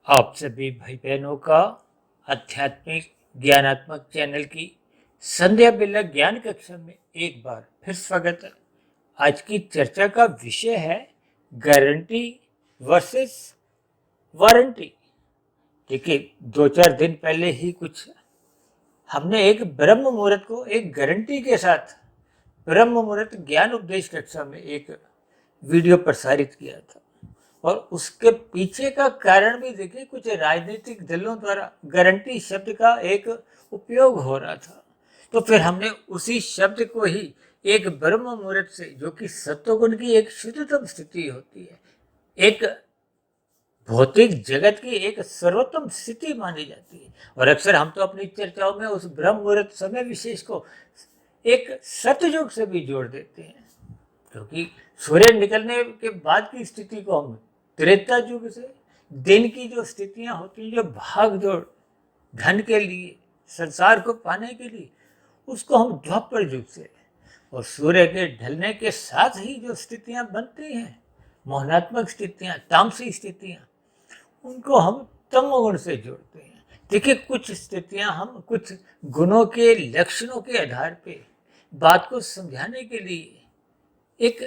आप सभी भाई बहनों का आध्यात्मिक ज्ञानात्मक चैनल की संध्या बेला ज्ञान कक्षा में एक बार फिर स्वागत है। आज की चर्चा का विषय है गारंटी वर्सेस वारंटी। देखिए, 2-4 दिन पहले ही कुछ हमने एक ब्रह्म मुहूर्त को एक गारंटी के साथ ब्रह्म मुहूर्त ज्ञान उपदेश कक्षा में एक वीडियो प्रसारित किया था और उसके पीछे का कारण भी देखिए, कुछ राजनीतिक दलों द्वारा गारंटी शब्द का एक उपयोग हो रहा था। तो फिर हमने उसी शब्द को ही एक ब्रह्म मुहूर्त से, जो कि सत्वगुण की एक शुद्धतम स्थिति होती है, एक भौतिक जगत की एक सर्वोत्तम स्थिति मानी जाती है। और अक्सर हम तो अपनी चर्चाओं में उस ब्रह्म मुहूर्त समय विशेष को एक सतयुग से भी जोड़ देते हैं, क्योंकि सूर्य निकलने के बाद की स्थिति को हम त्रेता युग से, दिन की जो स्थितियां होती हैं, जो भाग दौड़ धन के लिए, संसार को पाने के लिए, उसको हम द्वापर युग से, और सूर्य के ढलने के साथ ही जो स्थितियां बनती हैं, मोहनात्मक स्थितियां, तामसी स्थितियां, उनको हम तमोगुण से जोड़ते हैं। देखिए, कुछ स्थितियां हम कुछ गुणों के लक्षणों के आधार पे बात को समझाने के लिए एक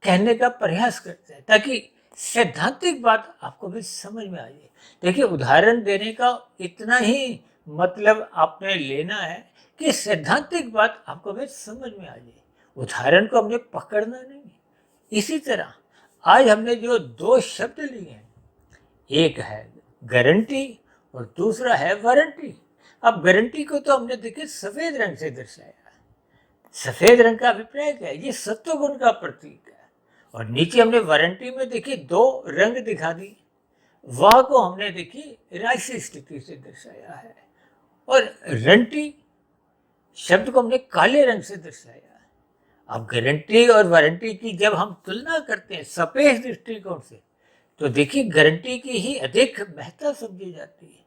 कहने का प्रयास करते हैं, ताकि सैद्धांतिक बात आपको भी समझ में आ जाए। देखिए, उदाहरण देने का इतना ही मतलब आपने लेना है कि सैद्धांतिक बात आपको भी समझ में आ जाए, उदाहरण को हमने पकड़ना नहीं। इसी तरह आज हमने जो दो शब्द लिए हैं, एक है गारंटी और दूसरा है वारंटी। अब गारंटी को तो हमने देखिए सफेद रंग से दर्शाया। सफेद रंग का अभिप्राय क्या है? ये सत्वगुण का प्रतीक है। और नीचे हमने वारंटी में देखिए दो रंग दिखा दी, वह को हमने देखिए राशि स्थिति से दर्शाया है, और रंटी शब्द को हमने काले रंग से दर्शाया है। अब गारंटी और वारंटी की जब हम तुलना करते हैं सापेक्ष दृष्टिकोण से, तो देखिए गारंटी की ही अधिक महत्ता समझी जाती है,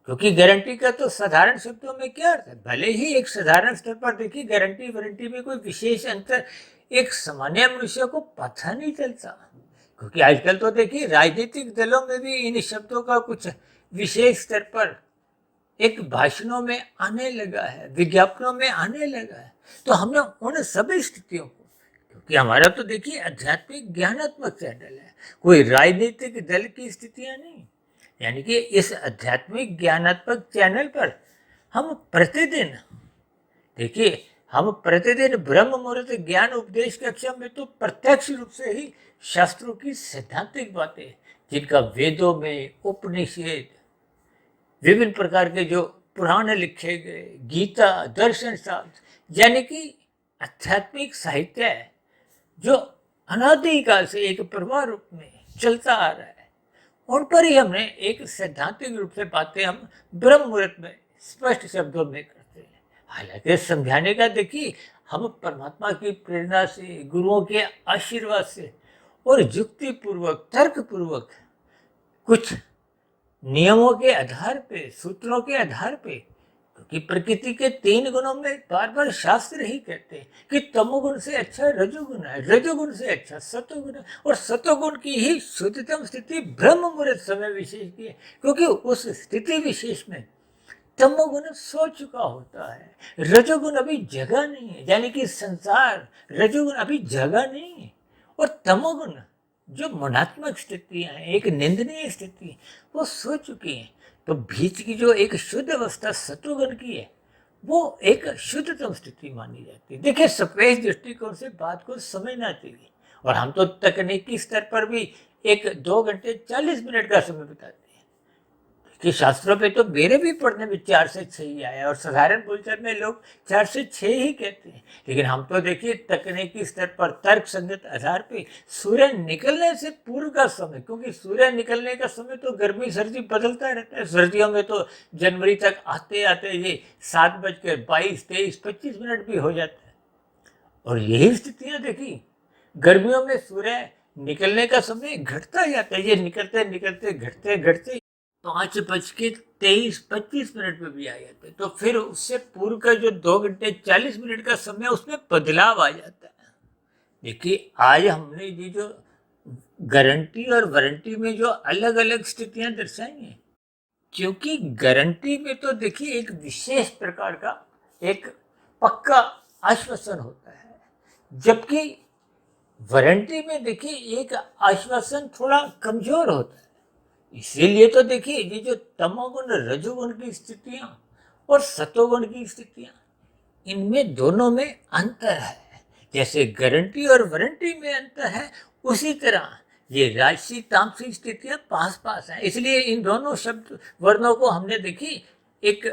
क्योंकि गारंटी का तो साधारण शब्दों में क्या अर्थ है? भले ही एक साधारण स्तर पर देखिए गारंटी वारंटी में कोई विशेष अंतर एक सामान्य मनुष्य को पता नहीं चलता, क्योंकि आजकल तो देखिए राजनीतिक दलों में भी इन शब्दों का कुछ विशेष स्तर पर एक भाषणों में आने लगा है, विज्ञापनों में आने लगा है। तो हमने उन सभी स्थितियों को, क्योंकि हमारा तो देखिए आध्यात्मिक ज्ञानात्मक चैनल है, कोई राजनीतिक दल की स्थितियां नहीं, यानी कि इस आध्यात्मिक ज्ञानात्मक चैनल पर हम प्रतिदिन देखिए, हम प्रतिदिन ब्रह्म मुहूर्त ज्ञान उपदेश कक्षा में तो प्रत्यक्ष रूप से ही शास्त्रों की सैद्धांतिक बातें, जिनका वेदों में, उपनिषद, विभिन्न प्रकार के जो पुराण लिखे गए, गीता, दर्शन शास्त्र, यानी कि आध्यात्मिक साहित्य है, जो अनादिकाल से एक प्रवाह रूप में चलता आ रहा है, उन पर ही हमने एक सैद्धांतिक रूप से बातें हम ब्रह्म मुहूर्त में स्पष्ट शब्दों में करते हैं। हालांकि समझाने का देखिए, हम परमात्मा की प्रेरणा से, गुरुओं के आशीर्वाद से और युक्ति पूर्वक, तर्क पूर्वक, कुछ नियमों के आधार पे, सूत्रों के आधार पे, क्योंकि प्रकृति के 3 गुणों में बार बार शास्त्र ही कहते हैं कि तमोगुण से अच्छा रजोगुण है, रजोगुण से अच्छा सतोगुण है, और सतोगुण की ही शुद्धतम स्थिति ब्रह्म मुहूर्त समय विशेष की है, क्योंकि उस स्थिति विशेष में तमोगुण सो चुका होता है, रजोगुण अभी जगह नहीं है, यानी कि संसार, रजोगुण अभी जगह नहीं है, और तमोगुण जो मनात्मक स्थितियां हैं, एक निंदनीय स्थिति, वो सो चुकी हैं। तो बीच की जो एक शुद्ध अवस्था सत्वगुण की है, वो एक शुद्धतम स्थिति मानी जाती है। देखिए, सापेक्ष दृष्टिकोण से बात को समझना चाहिए, और हम तो तकनीकी स्तर पर भी 1-2 घंटे 40 मिनट का समय बताते हैं कि शास्त्रों पे तो मेरे भी पढ़ने में 4 से 6 ही आया, और साधारण बोलचाल में लोग 4 से 6 ही कहते हैं। लेकिन हम तो देखिए तकनीकी स्तर पर तर्क संगत आधार पे सूर्य निकलने से पूर्व का समय, क्योंकि सूर्य निकलने का समय तो गर्मी सर्दी बदलता रहता है, सर्दियों में तो जनवरी तक आते आते ये 7:22, 23, 25 मिनट भी हो जाता है। और यही स्थितियां देखी, गर्मियों में सूर्य निकलने का समय घटता जाता है, ये निकलते निकलते घटते घटते 5:23, 25 मिनट में भी आ जाते, तो फिर उससे पूर्व का जो 2 घंटे 40 मिनट का समय, उसमें बदलाव आ जाता है। देखिए, आज हमने ये जो गारंटी और वारंटी में जो अलग अलग स्थितियां दर्शाई हैं, क्योंकि गारंटी में तो देखिए एक विशेष प्रकार का एक पक्का आश्वासन होता है, जबकि वारंटी में देखिए एक आश्वासन थोड़ा कमजोर होता है। इसीलिए तो देखिए ये जो तमोगुण रजोगुण की स्थितियां और सतोगुण की स्थितियां, इनमें दोनों में अंतर है। जैसे गारंटी और वारंटी में अंतर है, उसी तरह ये राजसी तामसी स्थितियां पास पास हैं। इसलिए इन दोनों शब्द वर्णों को हमने देखी एक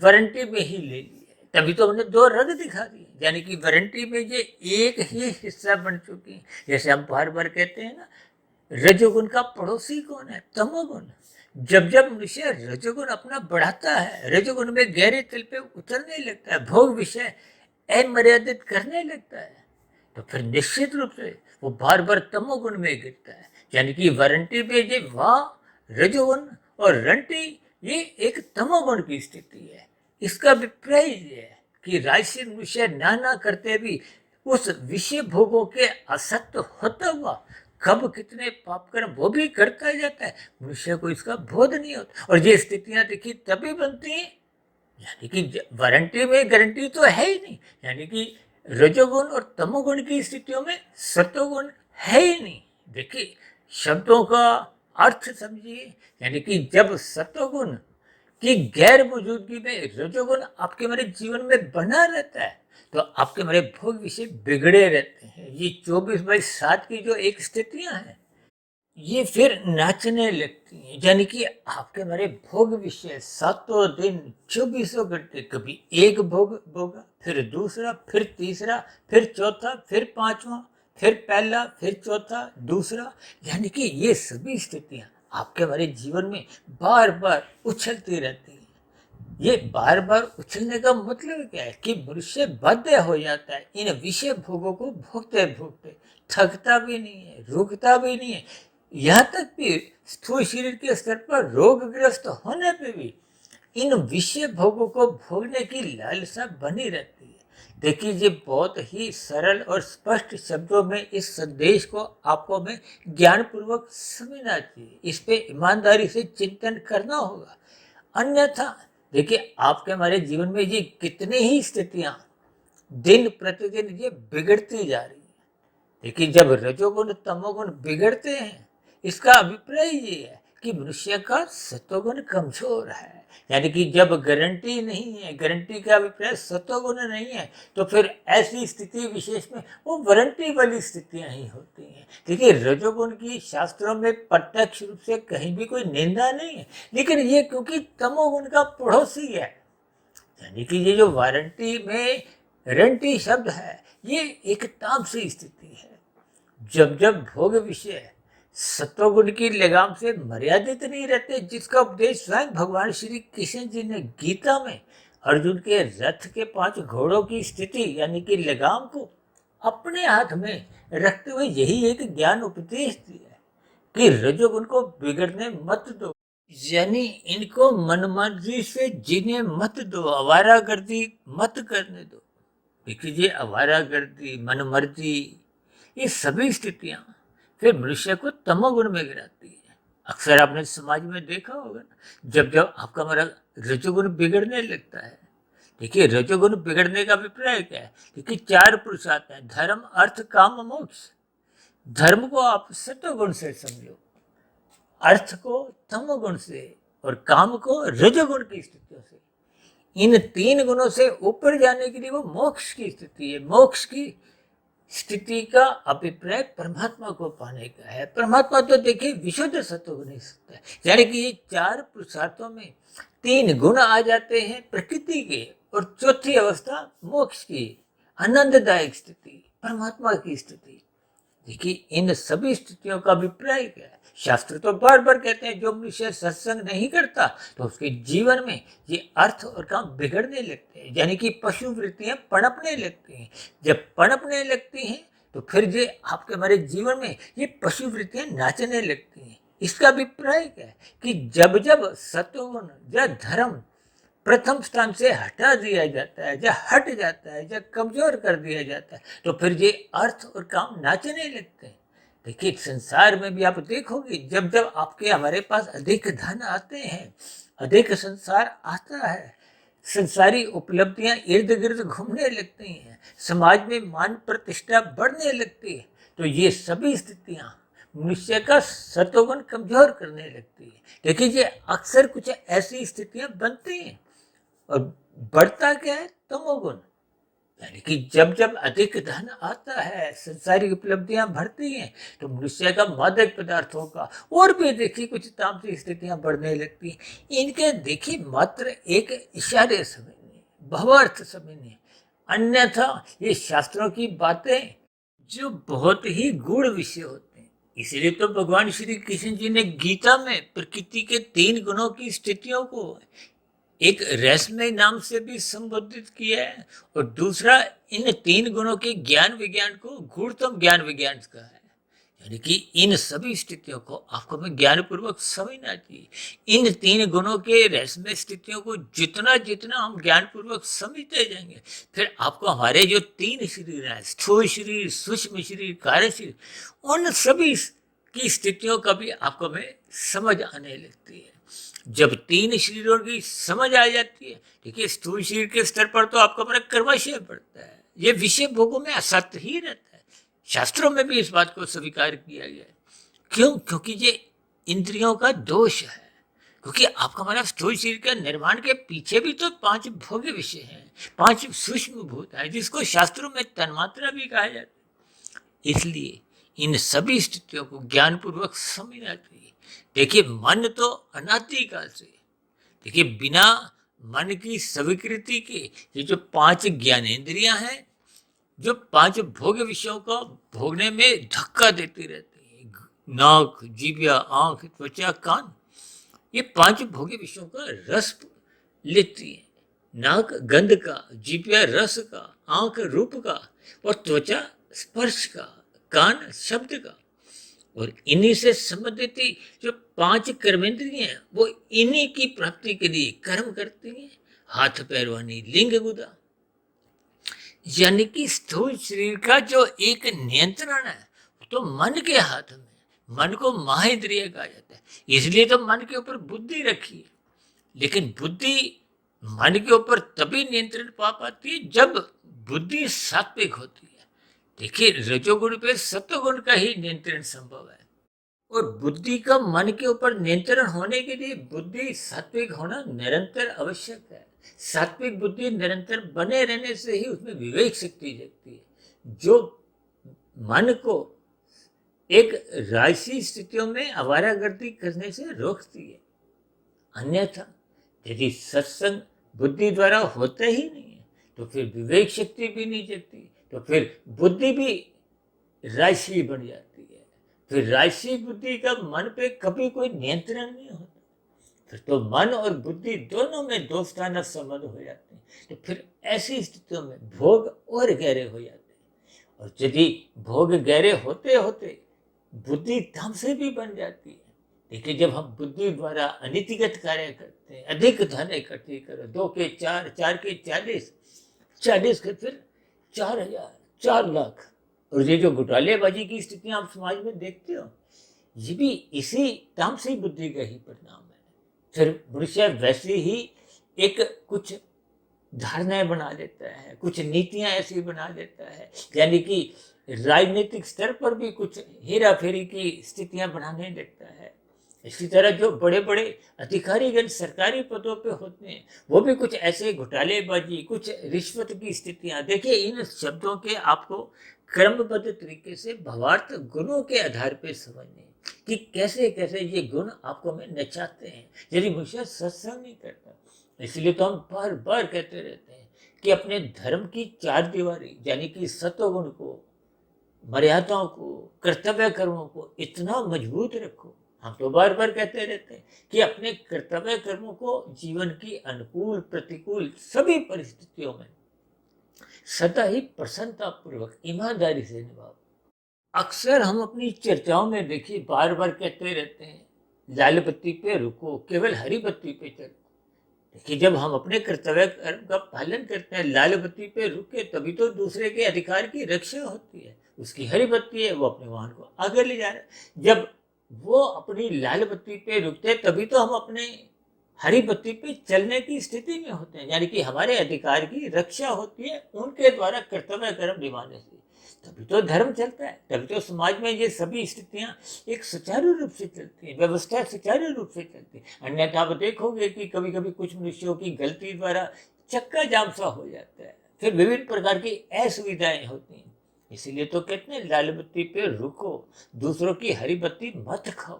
वारंटी में ही ले ली है, तभी तो हमने दो रंग दिखा दिए, यानी कि वारंटी में ये एक ही हिस्सा बन चुकी है। जैसे हम बार बार कहते हैं ना, रजोगुण का पड़ोसी कौन है? तमोगुण। जब जब मनुष्य रजोगुण अपना बढ़ाता है, रजोगुण में गहरे तल पे उतरने लगता है, भोग विषय अमर्यादित करने लगता है, तो फिर निश्चित रूप से वो बार बार तमोगुण में गिरता है। यानी कि वारंटी पे ये वाह रजोगुण और रंटी ये एक तमोगुण की स्थिति है। इसका अभिप्राय ये है कि राजसी मनुष्य ना करते भी उस विषय भोगों के आसक्त होता हुआ कब कितने पाप कर्म वो भी करता जाता है, मनुष्य को इसका बोध नहीं होता। और ये स्थितियां देखिए तभी बनती हैं, यानी कि वारंटी में गारंटी तो है ही नहीं, यानी कि रजोगुण और तमोगुण की स्थितियों में सतोगुण है ही नहीं। देखिए शब्दों का अर्थ समझिए, यानी कि जब सतोगुण की गैर मौजूदगी में रजोगुण आपके मेरे जीवन में बना रहता है, तो आपके मेरे भोग विषय बिगड़े रहते हैं। ये 24/7 की जो एक स्थितियां हैं, ये फिर नाचने लगती हैं। यानी कि आपके मेरे भोग विषय सातों दिन 24 घंटे, कभी एक भोग भोगा, फिर दूसरा, फिर तीसरा, फिर चौथा, फिर पांचवा, फिर पहला, फिर चौथा, दूसरा। यानी कि ये सभी स्थितियां आपके हमारे जीवन में बार बार उछलती रहती हैं। ये बार बार उछलने का मतलब क्या है कि मनुष्य बाध्य हो जाता है इन विषय भोगों को भोगते भोगते, थकता भी नहीं है, रुकता भी नहीं है। यहाँ तक कि स्थूल शरीर के स्तर पर रोगग्रस्त होने पे भी इन विषय भोगों को भोगने की लालसा बनी रहती है। देखिए ये बहुत ही सरल और स्पष्ट शब्दों में इस संदेश को आपको में ज्ञान पूर्वक समझना चाहिए, इस पे ईमानदारी से चिंतन करना होगा। अन्यथा देखिए आपके हमारे जीवन में ये कितनी ही स्थितियां दिन प्रतिदिन ये बिगड़ती जा रही है। देखिए जब रजोगुण तमोगुण बिगड़ते हैं, इसका अभिप्राय ये है कि मनुष्य का सतोगुण कमजोर है। यानी कि जब गारंटी नहीं है, गारंटी का अभिप्राय सतोगुण नहीं है, तो फिर ऐसी स्थिति विशेष में वो वारंटी वाली स्थितियां ही होती हैं। देखिए रजोगुण की शास्त्रों में प्रत्यक्ष रूप से कहीं भी कोई निंदा नहीं है, लेकिन ये क्योंकि तमोगुण का पड़ोसी है, यानी कि ये जो वारंटी में रंटी शब्द है, ये एक तामसी स्थिति है। जब जब भोग विषय सत्वगुण की लगाम से मर्यादित नहीं रहते, जिसका उपदेश स्वयं भगवान श्री कृष्ण जी ने गीता में अर्जुन के रथ के 5 घोड़ों की स्थिति यानी कि लगाम को अपने हाथ में रखते हुए यही एक ज्ञान उपदेश दिया है कि रजोगुण को बिगड़ने मत दो, यानी इनको मनमर्जी से जीने मत दो, आवारागर्दी मत करने दो। देखिए आवारागर्दी, मनमर्जी, ये सभी स्थितियां फिर मनुष्य को तमोगुण में गिराती है। अक्सर आपने समाज में देखा होगा ना, जब जब आपका हमारा रजोगुण बिगड़ने लगता है। देखिए रजोगुण बिगड़ने का अभिप्राय क्या है? देखिए 4 पुरुषार्थ हैं, धर्म अर्थ काम मोक्ष। धर्म को आप सत्वगुण से समझो, अर्थ को तमोगुण से, और काम को रजोगुण की स्थितियों से। इन 3 गुणों से ऊपर जाने के लिए वो मोक्ष की स्थिति है। मोक्ष की स्थिति का अभिप्राय परमात्मा को पाने का है। परमात्मा तो देखिए विशुद्ध सत्वगुण ही सकता है, यानी कि ये 4 पुरुषार्थों में 3 गुण आ जाते हैं प्रकृति के, और चौथी अवस्था मोक्ष की, आनंददायक स्थिति, परमात्मा की स्थिति। देखिए इन सभी स्थितियों का अभिप्राय क्या है? शास्त्र तो बार बार कहते हैं जो मनुष्य सत्संग नहीं करता तो उसके जीवन में ये अर्थ और काम बिगड़ने लगते हैं, यानी कि पशु वृत्तियां पनपने लगती हैं। जब पनपने लगती हैं तो फिर ये आपके हमारे जीवन में ये पशु वृत्तियां नाचने लगती हैं। इसका अभिप्राय क्या है कि जब जब सत्वगुण या धर्म प्रथम स्थान से हटा दिया जाता है, या हट जाता है, या कमजोर कर दिया जाता है, तो फिर ये अर्थ और काम नाचने लगते हैं। देखिए संसार में भी आप देखोगे, जब जब आपके हमारे पास अधिक धन आते हैं, अधिक संसार आता है, संसारी उपलब्धियां इर्द गिर्द घूमने लगती हैं, समाज में मान प्रतिष्ठा बढ़ने लगती है, तो ये सभी स्थितियां मनुष्य का सत्वगुण कमजोर करने लगती है। देखिए ये अक्सर कुछ ऐसी स्थितियां बनती हैं और बढ़ता क्या है, तमोगुण। यानी कि जब जब अधिक धन आता है, संसारी उपलब्धियां बढ़ती हैं, तो मनुष्य का मादक पदार्थों का और भी देखिए कुछ तामसिक स्थितियां बढ़ने लगती हैं। इनके देखिए मात्र एक इशारे समझने, भावार्थ समझने, अन्यथा ये शास्त्रों की बातें जो बहुत ही गूढ़ विषय होते हैं। इसलिए तो भगवान श्री कृष्ण जी ने गीता में प्रकृति के 3 गुणों की स्थितियों को एक रहस्यमय नाम से भी संबोधित किया है, और दूसरा इन 3 गुणों के ज्ञान विज्ञान को गूढ़तम ज्ञान विज्ञान कहा है। यानी कि इन सभी स्थितियों को आपको में ज्ञान पूर्वक समझना चाहिए। इन 3 गुणों के रहस्यमय स्थितियों को जितना जितना हम ज्ञान पूर्वक समझते जाएंगे, फिर आपको हमारे जो 3 शरीर हैं, स्थूल शरीर, सूक्ष्म शरीर, कार्य शरीर, उन सभी की स्थितियों का भी आपको में समझ आने लगती है। जब 3 शरीरों की समझ आ जाती है, देखिए स्थूल शरीर के स्तर पर तो आपको अपना कर्माशय पड़ता है, ये विषय भोगों में असत्य ही रहता है। शास्त्रों में भी इस बात को स्वीकार किया गया है। क्यों? क्योंकि ये इंद्रियों का दोष है। क्योंकि आपका हमारा स्थूल शरीर का निर्माण के पीछे भी तो 5 भोग्य विषय हैं, 5 सूक्ष्म भूत है, जिसको शास्त्रों में तन्मात्रा भी कहा जाता है। इसलिए इन सभी स्थितियों को ज्ञान पूर्वक समझना चाहिए। देखिए मन तो अनादिकाल से, देखिए बिना मन की स्वीकृति के ये जो 5 ज्ञानेंद्रियां हैं, जो 5 भोग्य विषयों को भोगने में धक्का देती रहती है, नाक, जीभया, आंख, त्वचा, कान, ये 5 भोग्य विषयों का रस लेती है। नाक गंध का, जीभया रस का, आंख रूप का, और त्वचा स्पर्श का, कान शब्द का, और इन्हीं से संबंधित जो 5 कर्मेंद्रियां हैं, वो इन्हीं की प्राप्ति के लिए कर्म करती हैं। हाथ पैरवानी, लिंग गुदा, यानी कि स्थूल शरीर का जो एक नियंत्रण है तो मन के हाथ में। मन को महाइंद्रिय कहा जाता है, इसलिए तो मन के ऊपर बुद्धि रखी है। लेकिन बुद्धि मन के ऊपर तभी नियंत्रण पा पाती है जब बुद्धि सात्विक होती है। देखिए रजोगुण पे सत्वगुण का ही नियंत्रण संभव है, और बुद्धि का मन के ऊपर नियंत्रण होने के लिए बुद्धि सात्विक होना निरंतर आवश्यक है। सात्विक बुद्धि निरंतर बने रहने से ही उसमें विवेक शक्ति जगती है, जो मन को एक राजसी स्थितियों में आवारागर्दी करने से रोकती है। अन्यथा यदि सत्संग बुद्धि द्वारा होता ही नहीं है, तो फिर विवेक शक्ति भी नहीं जगती, तो फिर बुद्धि भी राजसी बन जाती है। फिर राजसी बुद्धि का मन पे कभी कोई नियंत्रण नहीं होता, फिर तो मन और बुद्धि दोनों में दोस्ताना संबंध हो जाते हैं। तो फिर ऐसी स्थितियों में भोग और गहरे हो जाते हैं, और यदि भोग गहरे होते होते बुद्धि तामसी भी बन जाती है। देखिए जब हम बुद्धि द्वारा अनीतिगत कार्य करते हैं, अधिक धन इकट्ठी करो, 2 के 4, 4 के 40, 40 के फिर 4,000, 4 लाख, और ये जो घोटालेबाजी की स्थितियां आप समाज में देखते हो, ये भी इसी तामसी बुद्धि का ही परिणाम है। फिर मनुष्य वैसे ही एक कुछ धारणाएं बना लेता है, कुछ नीतियां ऐसी बना लेता है, यानी कि राजनीतिक स्तर पर भी कुछ हेरा फेरी की स्थितियां बनाने लगता है। इसी तरह जो बड़े बड़े अधिकारीगण सरकारी पदों पे होते हैं, वो भी कुछ ऐसे घोटालेबाजी, कुछ रिश्वत की स्थितियां। देखिए इन शब्दों के आपको क्रमबद्ध तरीके से भावार्थ गुणों के आधार पर समझने कि कैसे कैसे ये गुण आपको में नचाते हैं, यदि मनुष्य सत्संग नहीं करता। इसलिए तो हम बार बार कहते रहते हैं कि अपने धर्म की 4 दीवारी, यानी कि सत्वगुण को, मर्यादाओं को, कर्तव्य कर्मों को इतना मजबूत रखो। हम तो बार बार कहते रहते हैं कि अपने कर्तव्य कर्मों को जीवन की अनुकूल प्रतिकूल सभी परिस्थितियों में सदा ही प्रसन्नता पूर्वक ईमानदारी से निभाओ। अक्सर हम अपनी चर्चाओं में देखिए बार बार कहते रहते हैं, लाल बत्ती पे रुको, केवल हरी बत्ती पे चलो। देखिए, जब हम अपने कर्तव्य कर्म का पालन करते हैं, लाल बत्ती पे रुके, तभी तो दूसरे के अधिकार की रक्षा होती है। उसकी हरी बत्ती है, वो अपने वाहन को आगे ले जा रहा है। जब वो अपनी लाल बत्ती पे रुकते हैं, तभी तो हम अपने हरी बत्ती पे चलने की स्थिति में होते हैं, यानी कि हमारे अधिकार की रक्षा होती है उनके द्वारा कर्तव्य कर्म निभाने से। तभी तो धर्म चलता है, तभी तो समाज में ये सभी स्थितियां एक सुचारू रूप से चलती है, व्यवस्था सुचारू रूप से चलती है। अन्यथा आप देखोगे कि कभी कभी कुछ मनुष्यों की गलती द्वारा चक्का जाम सा हो जाता है, फिर विभिन्न प्रकार की असुविधाएं होती हैं। इसीलिए तो कहते हैं, लाल बत्ती पे रुको, दूसरों की हरी बत्ती मत खाओ।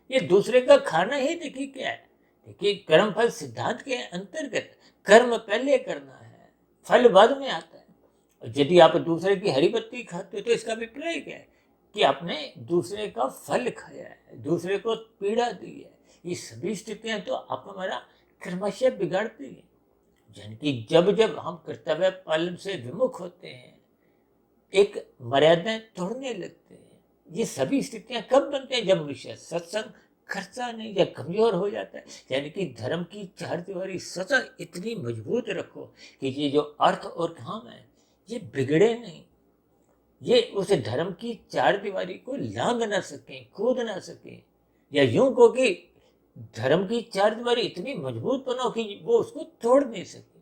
ये दूसरे का खाना ही देखिए क्या है। देखिए, कर्म फल सिद्धांत के अंतर्गत कर्म पहले करना है, फल बाद में आता है। और यदि आप दूसरे की हरी बत्ती खाते हो, तो इसका अभिप्राय क्या है कि आपने दूसरे का फल खाया है, दूसरे को पीड़ा दी है। ये सभी स्थितियां तो आपको हमारा क्रमशः बिगाड़ती है। यानी कि जब जब हम कर्तव्य पालन से विमुख होते हैं, एक मर्यादाएं तोड़ने लगते हैं, ये सभी स्थितियां कब बनते हैं? जब मनुष्य सत्संग करता नहीं या कमजोर हो जाता है। यानी कि धर्म की चार दीवारी सतत इतनी मजबूत रखो कि ये जो अर्थ और काम है, ये बिगड़े नहीं, ये उस धर्म की चार दीवारी को लांघ ना सके, कूद ना सके। या यूं को कि धर्म की चार दीवारी इतनी मजबूत बनाओ कि वो उसको तोड़ नहीं सके।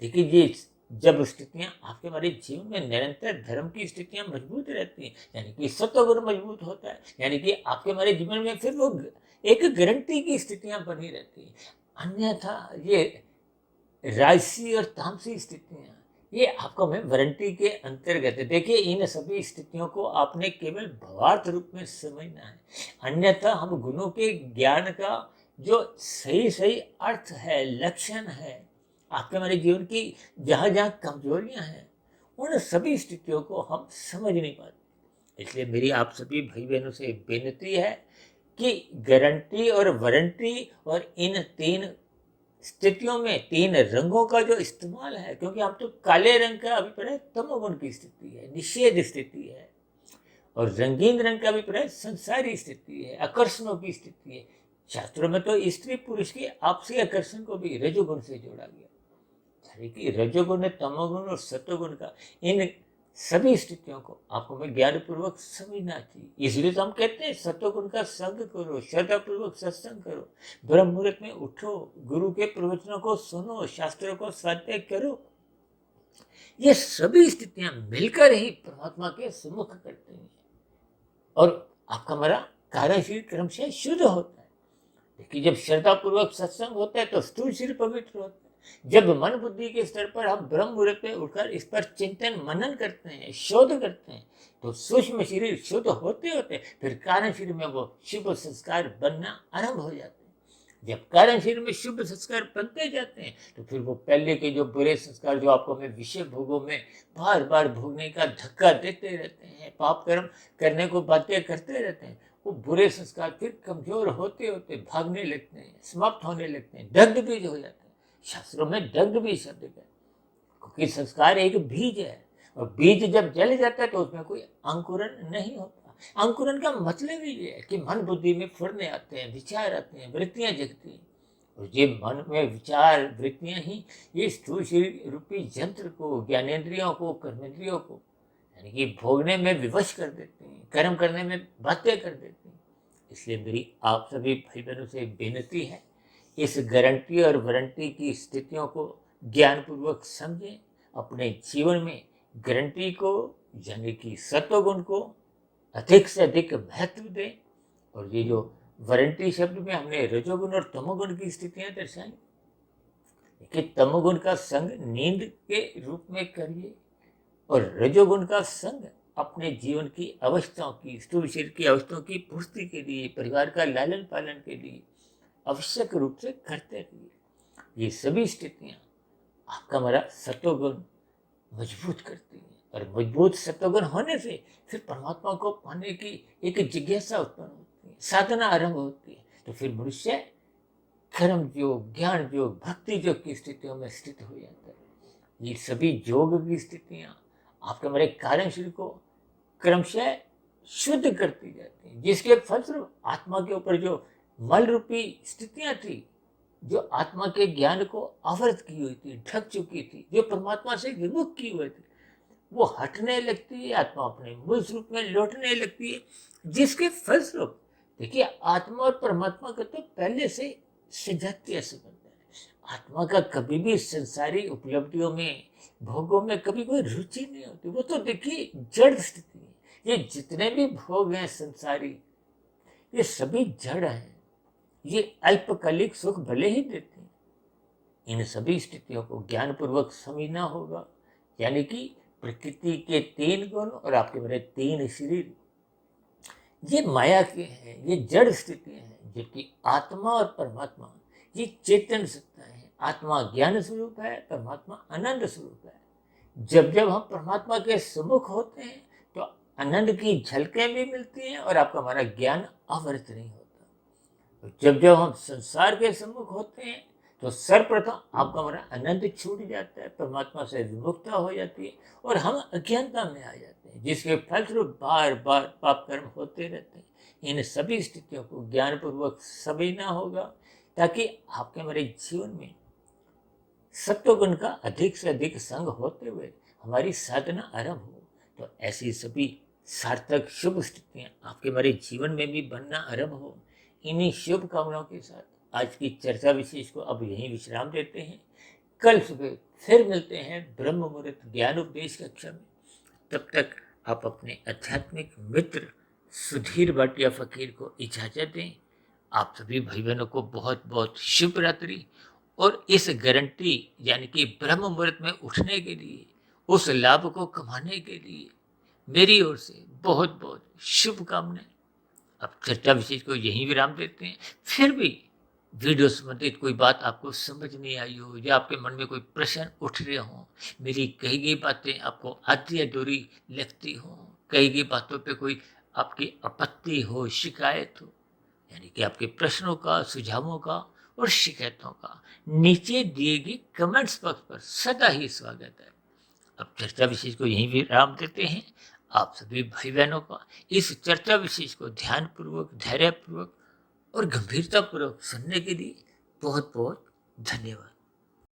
देखिए, ये जब स्थितियां आपके हमारे जीवन में निरंतर धर्म की स्थितियां मजबूत रहती हैं, यानी कि सत्वगुण मजबूत होता है, यानी कि आपके हमारे जीवन में फिर वो एक गारंटी की स्थितियां बनी रहती हैं। अन्यथा ये राजसी और तामसी स्थितियां, ये आपको मैं वारंटी के अंतर्गत है। देखिए, इन सभी स्थितियों को आपने केवल भावार्थ रूप में समझना है। अन्यथा हम गुणों के ज्ञान का जो सही सही अर्थ है, लक्षण है, आपके हमारे जीवन की जहाँ जहाँ कमजोरियां हैं, उन सभी स्थितियों को हम समझ नहीं पाते। इसलिए मेरी आप सभी भाई बहनों से बेनती है कि गारंटी और वारंटी और इन तीन स्थितियों में तीन रंगों का जो इस्तेमाल है, क्योंकि हम तो काले रंग का अभिप्राय तमोगुण की स्थिति है, निषेध स्थिति है, और रंगीन रंग का अभिप्राय संसारी स्थिति है, आकर्षणों की स्थिति है। शास्त्रों में तो स्त्री पुरुष के आपसी आकर्षण को भी रजोगुण से जोड़ा गया। यानी कि रजोगुण, तमोगुण और सत्वगुण का इन सभी स्थितियों को आपको मैं ज्ञान पूर्वक समझना चाहिए। इसलिए तो हम कहते हैं, सत्वगुण का संग करो, श्रद्धा पूर्वक सत्संग करो, ब्रह्म मुहूर्त में उठो, गुरु के प्रवचनों को सुनो, शास्त्रों को स्वाध्याय करो। ये सभी स्थितियां मिलकर ही परमात्मा के सम्मुख करते हैं, और आपका हमारा कार्यशील क्रमशः शुद्ध होता है। देखिए, जब श्रद्धा पूर्वक सत्संग होता है तो स्थूल शरीर पवित्र होता है। जब मन बुद्धि के स्तर पर हम ब्रह्म मुहूर्त में उठकर इस पर चिंतन मनन करते हैं, शोध करते हैं, तो सूक्ष्म शरीर शुद्ध होते होते फिर कारण शरीर में वो शुभ संस्कार बनना आरंभ हो जाते हैं। जब कारण शरीर में शुभ संस्कार बनते जाते हैं, तो फिर वो पहले के जो बुरे संस्कार, जो आपको हमें विषय भोगों में बार बार भोगने का धक्का देते रहते हैं, पाप कर्म करने को बातें करते रहते हैं, वो बुरे संस्कार फिर कमजोर होते होते भागने लगते हैं, समाप्त होने लगते हैं, दग्ध बीज हो जाते हैं। शास्त्रों में दग्ध बीज शब्द है, क्योंकि संस्कार एक बीज है, और बीज जब जल जाता है तो उसमें कोई अंकुरन नहीं होता। अंकुरन का मतलब ही ये है कि मन बुद्धि में फुरने आते हैं, विचार आते हैं, वृत्तियां जगती हैं, और ये मन में विचार वृत्तियां ही ये स्थूल शरीर रूपी यंत्र को, ज्ञानेन्द्रियों को, कर्मेंद्रियों को, यानी कि भोगने में विवश कर देते हैं, कर्म करने में बातें कर देते हैं। इसलिए मेरी आप सभी भाई बहनों से बेनती है, इस गारंटी और वारंटी की स्थितियों को ज्ञानपूर्वक समझें, अपने जीवन में गारंटी को यानी कि सत्वगुण को अधिक से अधिक महत्व दें। और ये जो वारंटी शब्द में हमने रजोगुण और तमोगुण की स्थितियां दर्शाई, कि तमोगुण का संग नींद के रूप में करिए, और रजोगुण का संग अपने जीवन की अवस्थाओं की, स्थूल शरीर की अवस्थाओं की पूर्ति के लिए, परिवार का लालन पालन के लिए आवश्यक रूप से करते रहिए। ये सभी स्थितियां आपका हमारा सत्वगुण मजबूत करती हैं, और मजबूत सत्वगुण होने से फिर परमात्मा को पाने की एक जिज्ञासा उत्पन्न होती है, साधना आरंभ होती है। तो फिर मनुष्य कर्म योग, ज्ञान योग, भक्ति योग की स्थितियों में स्थित हो जाता है। ये सभी योग की स्थितियां आपके हमारे कारण शरीर को क्रमशः शुद्ध करती जाती हैं, जिसके फलस्वरूप आत्मा के ऊपर जो मल रूपी स्थितियां थी, जो आत्मा के ज्ञान को आवृत की हुई थी, ढक चुकी थी, जो परमात्मा से विमुख की हुई थी, वो हटने लगती है, आत्मा अपने मूल स्वरूप में लौटने लगती है, जिसके फलस्वरूप देखिए आत्मा और परमात्मा का तो पहले से सजातीय संबंध है। आत्मा का कभी भी संसारी उपलब्धियों में, भोगों में कभी कोई रुचि नहीं होती। वो तो देखिए जड़ स्थिति है। ये जितने भी भोग हैं संसारी, ये सभी जड़ हैं। ये अल्पकालिक सुख भले ही देते हैं, इन सभी स्थितियों को ज्ञानपूर्वक समझना होगा। यानी कि प्रकृति के 3 गुण और आपके मेरे 3 शरीर, ये माया के हैं, ये जड़ स्थितियां हैं। जबकि आत्मा और परमात्मा ये चेतन सत्ता है। आत्मा ज्ञान स्वरूप है, परमात्मा आनंद स्वरूप है। जब जब हम परमात्मा के सम्मुख होते हैं तो आनंद की झलकें भी मिलती हैं और आपका हमारा ज्ञान आवृत नहीं होता। तो जब जब हम संसार के सम्मुख होते हैं तो सर्वप्रथम आपका हमारा आनंद छूट जाता है, परमात्मा से विमुखता हो जाती है और हम अज्ञानता में आ जाते हैं, जिसके फलस्वरूप बार बार पाप कर्म होते रहते हैं। इन सभी स्थितियों को ज्ञानपूर्वक समझना होगा ताकि आपके हमारे जीवन में सत्वगुण का अधिक से अधिक संग होते हुए हमारी साधना आरंभ हो। तो ऐसी सभी सार्थक शुभ स्थितियां आपके हमारे जीवन में भी बनना आरंभ हो। इन्हीं शुभ कामनाओं के साथ आज की चर्चा विशेष को अब यहीं विश्राम देते हैं। कल सुबह फिर मिलते हैं ब्रह्म मुहूर्त ज्ञान उपदेश कक्षा में। तब तक आप अपने आध्यात्मिक मित्र सुधीर भाटिया फकीर को इजाजत दें। आप सभी भाई बहनों को बहुत बहुत शुभ रात्रि और इस गारंटी यानी कि ब्रह्म मुहूर्त में उठने के लिए, उस लाभ को कमाने के लिए मेरी ओर से बहुत बहुत शुभकामनाएं। अब चर्चा विशेष को यहीं विराम देते हैं। फिर भी वीडियो संबंधित कोई बात आपको समझ नहीं आई हो या आपके मन में कोई प्रश्न उठ रहे हो, मेरी कही गई बातें आपको आधी अधूरी लगती हो, कही गई बातों पे कोई आपकी आपत्ति हो, शिकायत हो, यानी कि आपके प्रश्नों का, सुझावों का और शिकायतों का नीचे दिए गए कमेंट्स बॉक्स पर सदा ही स्वागत है। अब चर्चा विशेष को यहीं विराम देते हैं। आप सभी भाई बहनों का इस चर्चा विशेष को ध्यानपूर्वक, धैर्यपूर्वक और गंभीरतापूर्वक सुनने के लिए बहुत बहुत धन्यवाद।